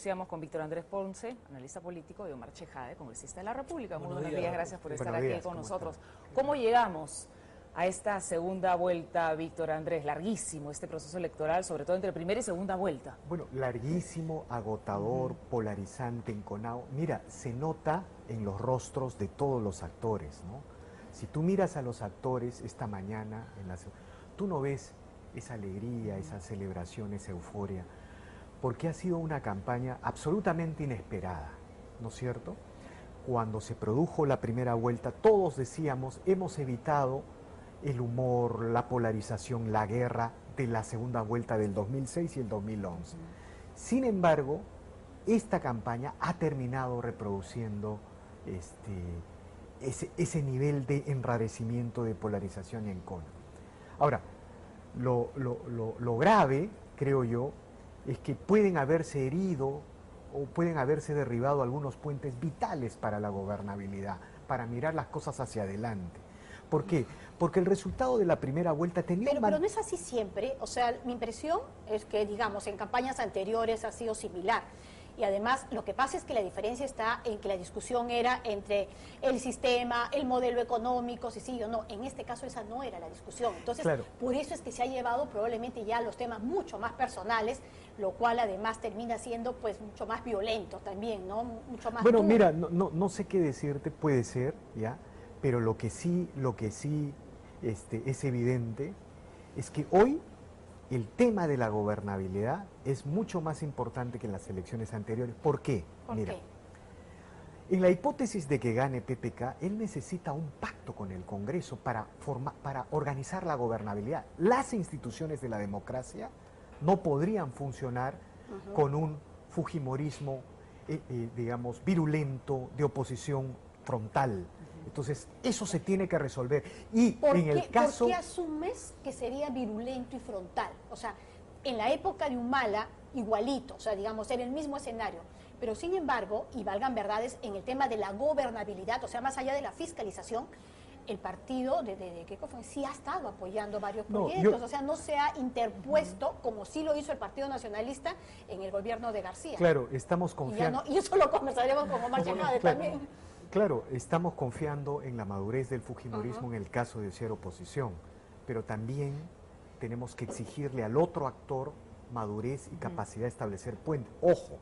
Seamos con Víctor Andrés Ponce, analista político, y Omar Chejade, congresista de la República. Muy buenos días, días, gracias por estar buenos días, aquí con ¿cómo nosotros. están? ¿Cómo llegamos a esta segunda vuelta, Víctor Andrés? Larguísimo este proceso electoral, sobre todo entre primera y segunda vuelta. Bueno, larguísimo, agotador, polarizante, enconado. Mira, se nota en los rostros de todos los actores, ¿no? Si tú miras a los actores esta mañana, tú no ves esa alegría, esa celebración, esa euforia, porque ha sido una campaña absolutamente inesperada, ¿no es cierto? Cuando se produjo la primera vuelta, todos decíamos, hemos evitado el humor, la polarización, la guerra de la segunda vuelta del 2006 y el 2011. Sin embargo, esta campaña ha terminado reproduciendo ese nivel de enrarecimiento, de polarización y encono. Ahora, lo grave, creo yo, es que pueden haberse herido o pueden haberse derribado algunos puentes vitales para la gobernabilidad, para mirar las cosas hacia adelante. ¿Por qué? Porque el resultado de la primera vuelta tenía... Pero no es así siempre. O sea, mi impresión es que, digamos, en campañas anteriores ha sido similar. Y además, lo que pasa es que la diferencia está en que la discusión era entre el sistema, el modelo económico, si sí o no. En este caso, esa no era la discusión. Entonces, claro, por eso es que se ha llevado probablemente ya a los temas mucho más personales, lo cual además termina siendo pues mucho más violento también, ¿no? Mucho más bueno, duro. mira, no sé qué decirte, puede ser, ¿ya? Pero lo que sí es evidente es que hoy el tema de la gobernabilidad es mucho más importante que en las elecciones anteriores. ¿Por qué? ¿Por Mira, qué? en la hipótesis de que gane PPK, él necesita un pacto con el Congreso para organizar la gobernabilidad. Las instituciones de la democracia no podrían funcionar con un fujimorismo, digamos, virulento, de oposición frontal. Entonces, eso se tiene que resolver. Y en el caso... ¿Por qué asumes que sería virulento y frontal? O sea, en la época de Humala, igualito, o sea, digamos, era el mismo escenario. Pero sin embargo, y valgan verdades, en el tema de la gobernabilidad, o sea, más allá de la fiscalización, el partido de Keiko fue sí ha estado apoyando varios proyectos, o sea, no se ha interpuesto como sí lo hizo el Partido Nacionalista en el gobierno de García. Claro, estamos confiando... Y eso lo conversaremos con Omar Chejade también. Claro, estamos confiando en la madurez del fujimorismo en el caso de ser oposición, pero también tenemos que exigirle al otro actor madurez y capacidad de establecer puentes. Ojo,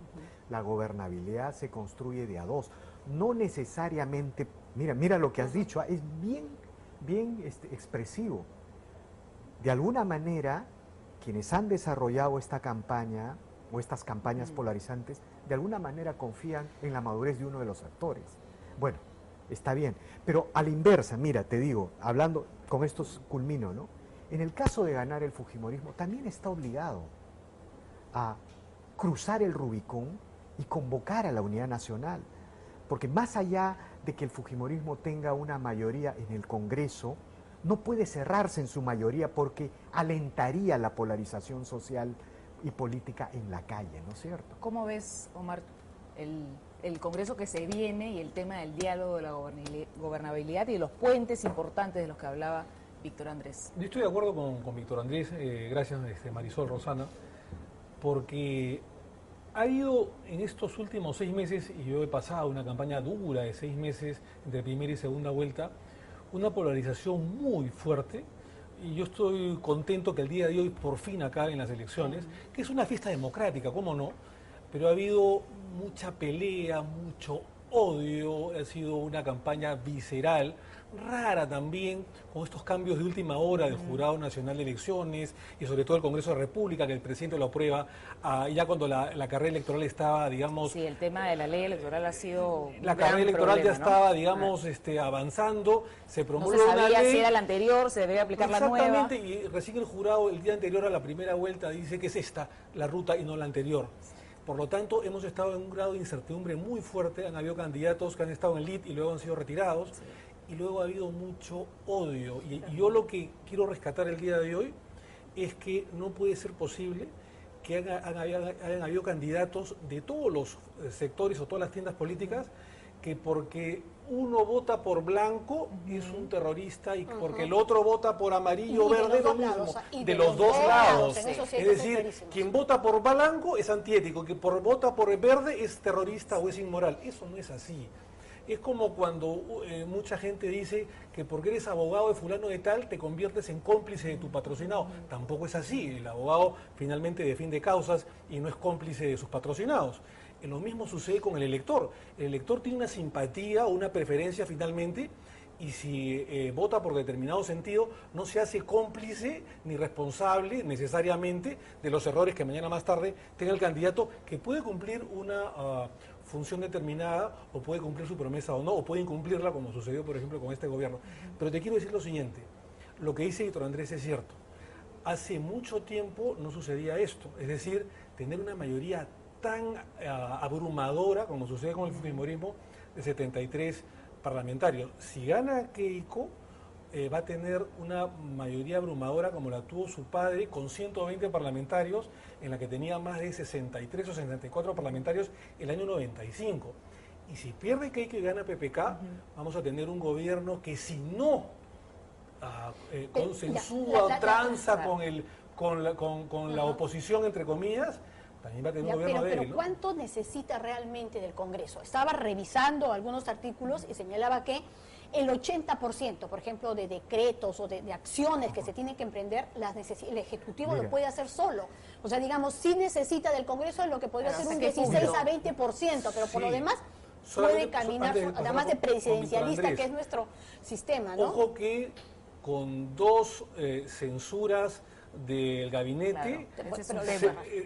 la gobernabilidad se construye de a dos, no necesariamente, mira lo que has dicho, es bien expresivo. De alguna manera, quienes han desarrollado esta campaña o estas campañas polarizantes, de alguna manera confían en la madurez de uno de los actores. Bueno, está bien, pero a la inversa, mira, te digo, hablando, con esto culmino, ¿no? En el caso de ganar el fujimorismo, también está obligado a cruzar el Rubicón y convocar a la unidad nacional, porque más allá de que el fujimorismo tenga una mayoría en el Congreso, no puede cerrarse en su mayoría porque alentaría la polarización social y política en la calle, ¿no es cierto? ¿Cómo ves, Omar, el Congreso que se viene y el tema del diálogo de la gobernabilidad y de los puentes importantes de los que hablaba Víctor Andrés? Yo estoy de acuerdo con Víctor Andrés, gracias Marisol, Rosana, porque ha habido en estos últimos 6 meses, y yo he pasado una campaña dura de 6 meses entre primera y segunda vuelta, una polarización muy fuerte, y yo estoy contento que el día de hoy por fin acaben las elecciones, que es una fiesta democrática, ¿cómo no? Pero ha habido mucha pelea, mucho odio, ha sido una campaña visceral, rara también, con estos cambios de última hora del Jurado Nacional de Elecciones y sobre todo el Congreso de la República, que el presidente lo aprueba ya cuando la carrera electoral estaba, digamos... Sí, el tema de la ley electoral ha sido la carrera electoral problema, ya estaba, ¿no? digamos, avanzando, se promulgó no se sabía una ley, si era la anterior, se debía aplicar la nueva. Exactamente, y recién el jurado el día anterior a la primera vuelta dice que es esta la ruta y no la anterior. Por lo tanto, hemos estado en un grado de incertidumbre muy fuerte. Han habido candidatos que han estado en lead y luego han sido retirados. Sí. Y luego ha habido mucho odio. Y yo lo que quiero rescatar el día de hoy es que no puede ser posible que hayan habido candidatos de todos los sectores o todas las tiendas políticas que porque uno vota por blanco es un terrorista y porque el otro vota por amarillo o verde es lo mismo. De los dos lados. Es decir, quien vota por blanco es antiético, que vota por verde es terrorista o es inmoral. Eso no es así. Es como cuando mucha gente dice que porque eres abogado de fulano de tal te conviertes en cómplice de tu patrocinado. Tampoco es así. El abogado finalmente defiende causas y no es cómplice de sus patrocinados. Lo mismo sucede con el elector. El elector tiene una simpatía o una preferencia finalmente y si vota por determinado sentido no se hace cómplice ni responsable necesariamente de los errores que mañana más tarde tenga el candidato, que puede cumplir una función determinada o puede cumplir su promesa o no, o puede incumplirla como sucedió por ejemplo con este gobierno. Pero te quiero decir lo siguiente, lo que dice Víctor Andrés es cierto. Hace mucho tiempo no sucedía esto, es decir, tener una mayoría tan abrumadora como sucede con el fujimorismo de 73 parlamentarios. Si gana Keiko, va a tener una mayoría abrumadora como la tuvo su padre con 120 parlamentarios, en la que tenía más de 63 o 64 parlamentarios el año 95. Y si pierde Keiko y gana PPK, vamos a tener un gobierno que si no consensúa, tranza con la oposición, entre comillas, también va a tener un gobierno débil, pero ¿no? ¿cuánto necesita realmente del Congreso? Estaba revisando algunos artículos y señalaba que el 80%, por ejemplo, de decretos o de acciones que se tienen que emprender, el Ejecutivo lo puede hacer solo. O sea, digamos, sí necesita del Congreso lo que podría ser un 16 a 20%, pero por lo demás puede caminar, además de presidencialista, que es nuestro sistema, ¿no? Ojo que con dos censuras del gabinete,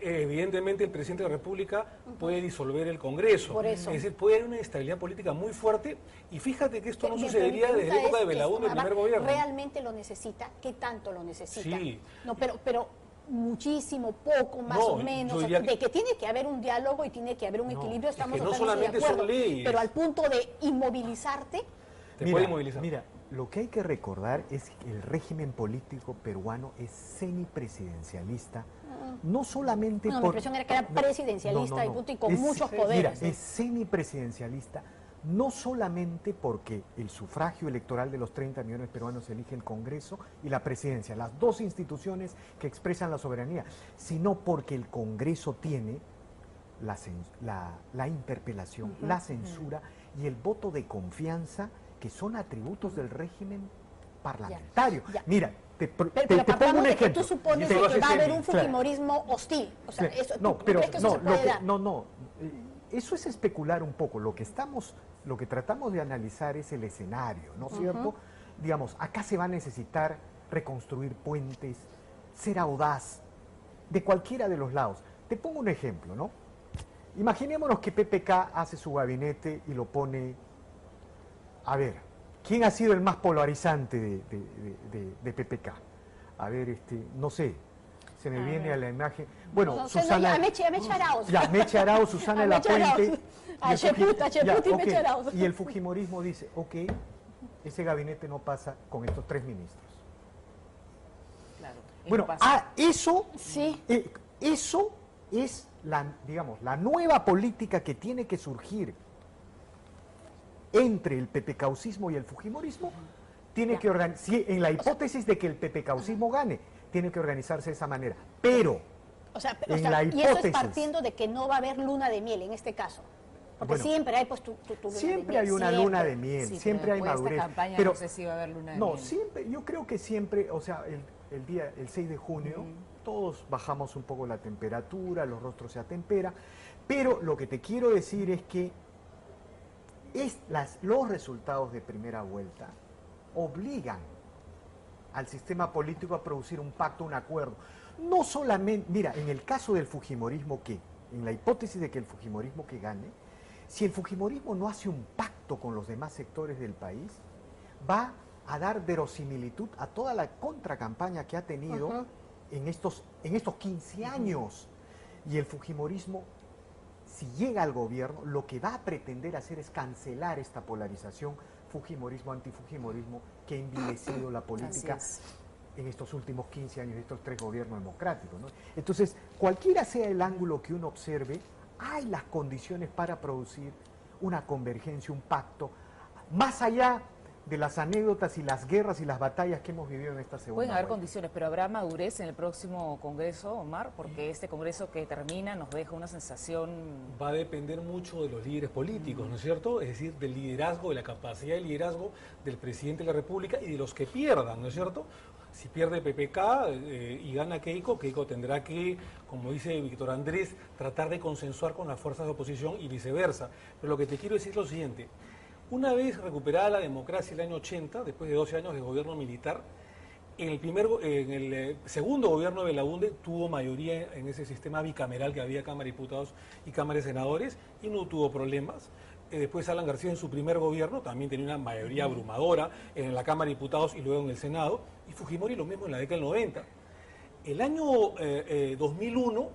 evidentemente el presidente de la República puede disolver el Congreso. Por eso. Es decir, puede haber una inestabilidad política muy fuerte y fíjate que esto no sucedería desde la época de Belaúnde, el primer gobierno. ¿Realmente lo necesita? ¿Qué tanto lo necesita? Sí. No, pero muchísimo, poco, más o menos, de que tiene que haber un diálogo y tiene que haber un equilibrio, estamos no totalmente solamente de acuerdo, son leyes. pero al punto de inmovilizarte. Te puede inmovilizar. Mira, lo que hay que recordar es que el régimen político peruano es semipresidencialista, no solamente mi impresión era que era presidencialista y punto, y con muchos poderes. Mira, es semipresidencialista no solamente porque el sufragio electoral de los 30 millones de peruanos elige el Congreso y la presidencia, las dos instituciones que expresan la soberanía, sino porque el Congreso tiene la interpelación, la censura y el voto de confianza, que son atributos del régimen parlamentario. Ya. Mira, te pongo un ejemplo. Que tú supones que va a haber un fujimorismo hostil. O sea, eso, no, pero ¿crees que eso se puede dar? Eso es especular un poco. Lo que tratamos de analizar es el escenario, ¿no es cierto? Digamos, acá se va a necesitar reconstruir puentes, ser audaz, de cualquiera de los lados. Te pongo un ejemplo, ¿no? Imaginémonos que PPK hace su gabinete y lo pone. A ver, ¿quién ha sido el más polarizante de PPK? A ver, no sé, se me viene a la imagen. Bueno, no, Susana. Meche Arauz. Ya, Meche Arauz, Susana Lapuente. A Cheput y Meche Arauz. Y el fujimorismo dice, ok, ese gabinete no pasa con estos 3 ministros. Claro, Bueno, eso, sí. Eso es la nueva política que tiene que surgir entre el pepecaucismo y el fujimorismo. Tiene que en la hipótesis de que el pepecaucismo gane, tiene que organizarse de esa manera. Pero y eso es partiendo de que no va a haber luna de miel en este caso. Porque siempre hay siempre hay una luna de miel, sí, siempre hay madurez. Pero no sé si va a haber luna de miel. Siempre, yo creo que siempre, o sea, el 6 de junio, todos bajamos un poco la temperatura, los rostros se atemperan, pero lo que te quiero decir es que los resultados de primera vuelta obligan al sistema político a producir un pacto, un acuerdo. No solamente, mira, en el caso del fujimorismo, en la hipótesis de que el fujimorismo que gane, si el fujimorismo no hace un pacto con los demás sectores del país, va a dar verosimilitud a toda la contracampaña que ha tenido en estos 15 años. Y el fujimorismo, si llega al gobierno, lo que va a pretender hacer es cancelar esta polarización fujimorismo-antifujimorismo que ha envilecido la política en estos últimos 15 años de estos 3 gobiernos democráticos, ¿no? Entonces, cualquiera sea el ángulo que uno observe, hay las condiciones para producir una convergencia, un pacto, más allá de las anécdotas y las guerras y las batallas que hemos vivido en esta segunda Pueden haber vuelta. condiciones, pero habrá madurez en el próximo Congreso, Omar, porque este Congreso que termina nos deja una sensación... Va a depender mucho de los líderes políticos, ¿no es cierto? Es decir, del liderazgo, de la capacidad de liderazgo del presidente de la República y de los que pierdan, ¿no es cierto? Si pierde PPK y gana Keiko, Keiko tendrá que, como dice Víctor Andrés, tratar de consensuar con las fuerzas de oposición y viceversa. Pero lo que te quiero decir es lo siguiente. Una vez recuperada la democracia el año 80, después de 12 años de gobierno militar, en el segundo gobierno de Belaúnde tuvo mayoría en ese sistema bicameral que había Cámara de Diputados y Cámara de Senadores y no tuvo problemas. Después Alan García en su primer gobierno también tenía una mayoría abrumadora en la Cámara de Diputados y luego en el Senado, y Fujimori lo mismo en la década del 90. El año 2001,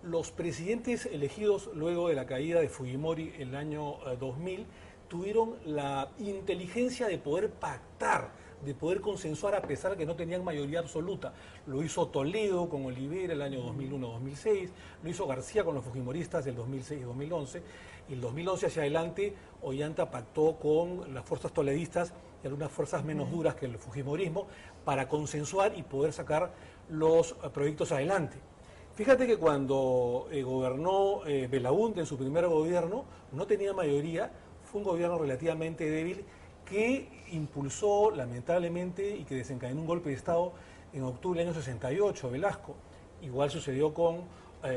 los presidentes elegidos luego de la caída de Fujimori el año 2000 tuvieron la inteligencia de poder pactar, de poder consensuar a pesar de que no tenían mayoría absoluta. Lo hizo Toledo con Olivera el año 2001-2006, lo hizo García con los fujimoristas del 2006 y 2011, y el 2011 hacia adelante Ollanta pactó con las fuerzas toledistas y algunas fuerzas menos duras que el fujimorismo para consensuar y poder sacar los proyectos adelante. Fíjate que cuando gobernó Belaúnde en su primer gobierno, no tenía mayoría, fue un gobierno relativamente débil que impulsó lamentablemente y que desencadenó un golpe de Estado en octubre del año 68, Velasco. Igual sucedió con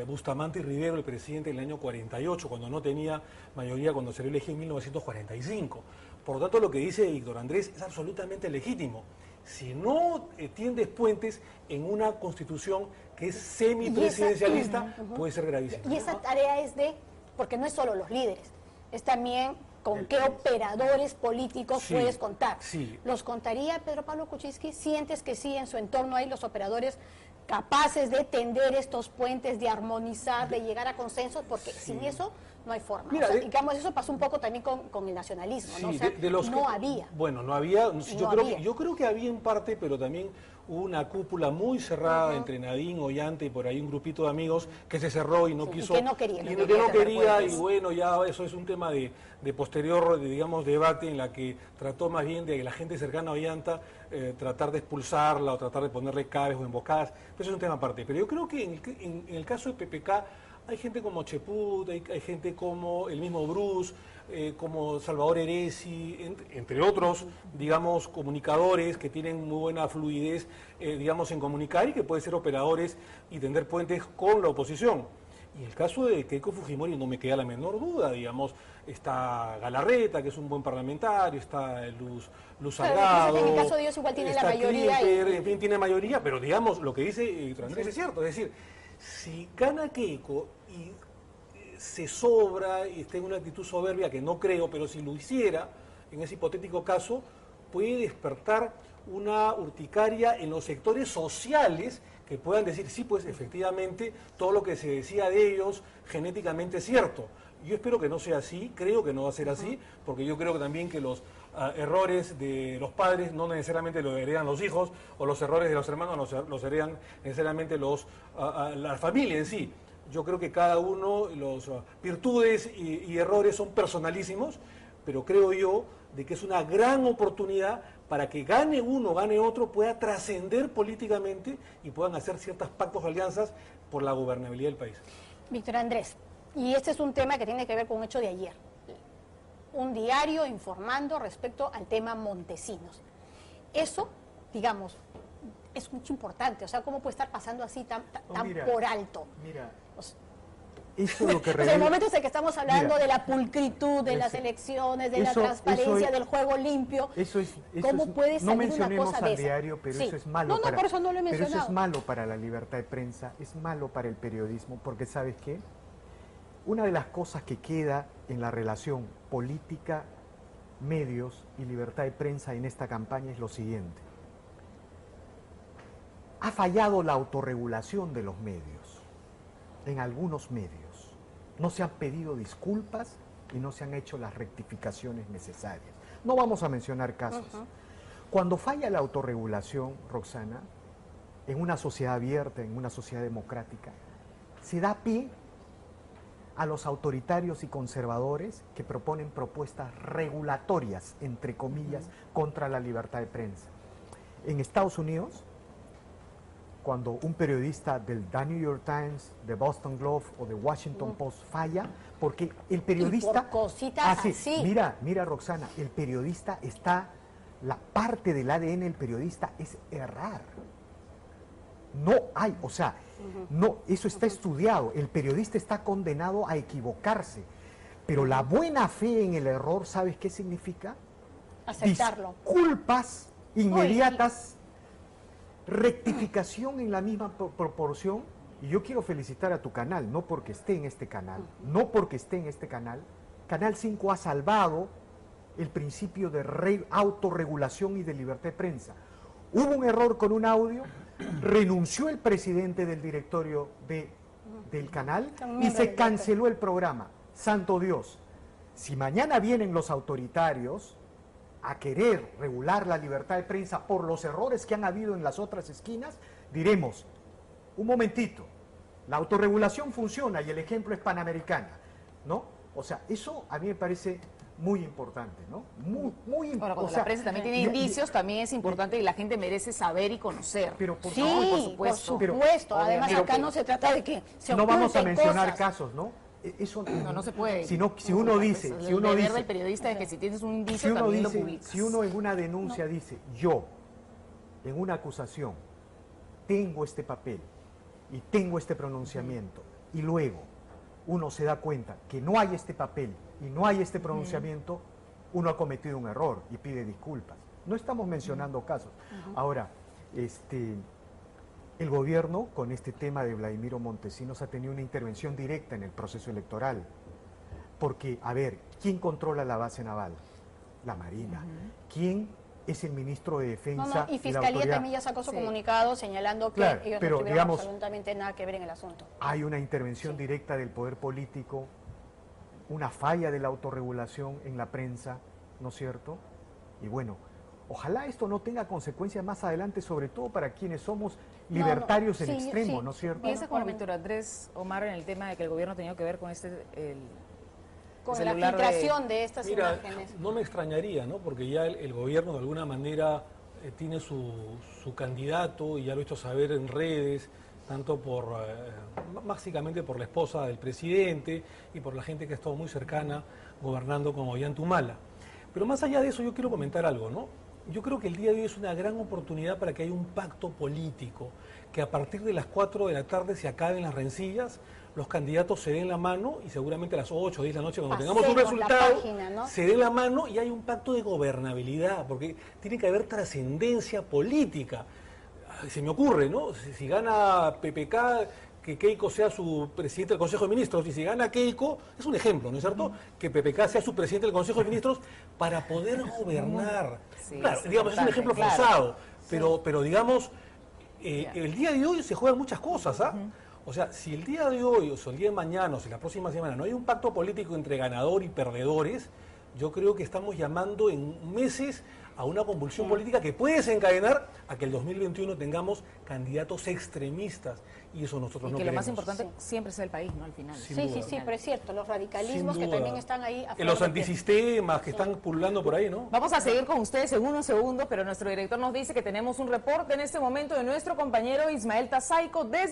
Bustamante y Rivero, el presidente, en el año 48, cuando no tenía mayoría, cuando se le eligió en 1945. Por lo tanto, lo que dice Víctor Andrés es absolutamente legítimo. Si no tiendes puentes en una constitución que es semipresidencialista, puede ser gravísimo. Y esa tarea es porque no es solo los líderes, es también con qué operadores políticos Sí, puedes contar. sí. ¿Los contaría Pedro Pablo Kuczynski? ¿Sientes que sí, en su entorno hay los operadores capaces de tender estos puentes, de armonizar, de llegar a consensos? Porque sin eso no hay forma. Mira, o sea, digamos, eso pasó un poco también con el nacionalismo, ¿no? O Sí, sea, de los no que- había. Bueno, no había. había. Yo creo que había en parte, pero también hubo una cúpula muy cerrada entre Nadine, Ollanta y por ahí un grupito de amigos que se cerró y no Sí, y quiso. que no quería, y no que quería no tener quería, y puentes. bueno, ya eso es un tema de posterior, digamos, debate en la que trató más bien de la gente cercana a Ollanta tratar de expulsarla o tratar de ponerle cabes o embocadas. Pero eso es un tema aparte. Pero yo creo que en el caso de PPK hay gente como Cheput, hay gente como el mismo Bruce, como Salvador Heresi, entre otros, digamos, comunicadores que tienen muy buena fluidez, digamos, en comunicar y que pueden ser operadores y tender puentes con la oposición. Y el caso de Keiko Fujimori no me queda la menor duda, digamos, está Galarreta, que es un buen parlamentario, está Luz Claro, Salgado, en el caso de ellos igual tiene la está mayoría Klimper, y- en fin, tiene mayoría, pero digamos, lo que dice Víctor Andrés es cierto, es decir, si gana Keiko y se sobra y está en una actitud soberbia, que no creo, pero si lo hiciera, en ese hipotético caso, puede despertar una urticaria en los sectores sociales que puedan decir, sí, pues efectivamente, todo lo que se decía de ellos genéticamente es cierto. Yo espero que no sea así, creo que no va a ser así, porque yo creo que también que los errores de los padres no necesariamente los heredan los hijos, o los errores de los hermanos los heredan necesariamente la familia en sí. Yo creo que cada uno, los virtudes y errores son personalísimos, pero creo yo de que es una gran oportunidad para que gane uno, gane otro, pueda trascender políticamente y puedan hacer ciertos pactos o alianzas por la gobernabilidad del país. Víctor Andrés, y este es un tema que tiene que ver con un hecho de ayer. Un diario informando respecto al tema Montesinos. Eso, digamos, es mucho importante. O sea, ¿cómo puede estar pasando así tan Mira, por alto? Mira, O sea, eso es lo que o sea, el revela... momento en el que estamos hablando Mira, de la pulcritud, de las eso- elecciones, de la eso transparencia, es- del juego limpio, Eso ¿cómo puede no salir una mencionemos cosa al de esa? diario, pero Sí. eso es malo. No, por eso no lo he pero eso mencionado. es malo para la libertad de prensa, es malo para el periodismo, porque ¿sabes qué? Una de las cosas que queda en la relación política, medios y libertad de prensa en esta campaña es lo siguiente. Ha fallado la autorregulación de los medios, en algunos medios. No se han pedido disculpas y no se han hecho las rectificaciones necesarias. No vamos a mencionar casos. Cuando falla la autorregulación, Roxana, en una sociedad abierta, en una sociedad democrática, se da pie a los autoritarios y conservadores que proponen propuestas regulatorias, entre comillas, contra la libertad de prensa. En Estados Unidos, cuando un periodista del The New York Times, de Boston Globe o de Washington Post falla, porque el periodista... Y por cositas así. Mira, Roxana, el periodista está... La parte del ADN del periodista es errar. No hay, o sea, no, eso está estudiado. El periodista está condenado a equivocarse. Pero la buena fe en el error, ¿sabes qué significa? Aceptarlo. Disculpas inmediatas, rectificación en la misma proporción. Y yo quiero felicitar a tu canal, no porque esté en este canal, Canal 5 ha salvado el principio de autorregulación y de libertad de prensa. Hubo un error con un audio, renunció el presidente del directorio del canal y se canceló el programa. Santo Dios, si mañana vienen los autoritarios a querer regular la libertad de prensa por los errores que han habido en las otras esquinas, diremos, un momentito, la autorregulación funciona y el ejemplo es Panamericana, ¿no? O sea, eso a mí me parece muy importante, ¿no? Muy importante. Ahora, cuando la prensa también tiene indicios, también es importante y la gente merece saber y conocer. Pero por Sí, favor, por supuesto. Además, obviamente. acá no se trata de que se no vamos a oculten mencionar cosas. casos, ¿no? Eso No se puede. Si uno dice, el deber del periodista es que si tienes un indicio también lo publicas. si uno en una denuncia dice, yo, en una acusación, tengo este papel y tengo este pronunciamiento, y luego uno se da cuenta que no hay este papel y no hay este pronunciamiento, uno ha cometido un error y pide disculpas. No estamos mencionando casos. Ahora, el gobierno con este tema de Vladimiro Montesinos ha tenido una intervención directa en el proceso electoral. Porque, a ver, ¿quién controla la base naval? La Marina. ¿Quién es el ministro de Defensa? Y Fiscalía también ya sacó su comunicado señalando que ellos no tuvieron absolutamente nada que ver en el asunto. Hay una intervención directa del poder político, una falla de la autorregulación en la prensa, ¿no es cierto? Y bueno, ojalá esto no tenga consecuencias más adelante, sobre todo para quienes somos libertarios en extremo, ¿no es cierto? Piensa como Víctor Andrés Omar en el tema de que el gobierno tenía que ver con con la filtración de estas imágenes. No me extrañaría, ¿no? Porque ya el gobierno de alguna manera tiene su candidato y ya lo ha hecho saber en redes, tanto básicamente por la esposa del presidente y por la gente que ha estado muy cercana gobernando con Ollantumala. Pero más allá de eso yo quiero comentar algo, ¿no? Yo creo que el día de hoy es una gran oportunidad para que haya un pacto político, que a partir de las 4 de la tarde se acaben las rencillas, los candidatos se den la mano y seguramente a las 8 o 10 de la noche cuando tengamos un resultado se den la mano y hay un pacto de gobernabilidad, porque tiene que haber trascendencia política. Se me ocurre, ¿no? Si gana PPK, que Keiko sea su presidente del Consejo de Ministros, y si gana Keiko, es un ejemplo, ¿no es cierto? Que PPK sea su presidente del Consejo de Ministros para poder gobernar. Sí, claro, digamos, es un ejemplo forzado, pero digamos, el día de hoy se juegan muchas cosas, ¿ah? O sea, si el día de hoy, o el día de mañana, o si la próxima semana no hay un pacto político entre ganador y perdedores, yo creo que estamos llamando en meses a una convulsión política que puede desencadenar a que el 2021 tengamos candidatos extremistas, y eso nosotros no queremos. Y que lo más importante siempre sea el país, ¿no? Al final. Sí, pero es cierto, los radicalismos que también están ahí. Los antisistemas que están pululando por ahí, ¿no? Vamos a seguir con ustedes en unos segundos, pero nuestro director nos dice que tenemos un reporte en este momento de nuestro compañero Ismael Tazaico desde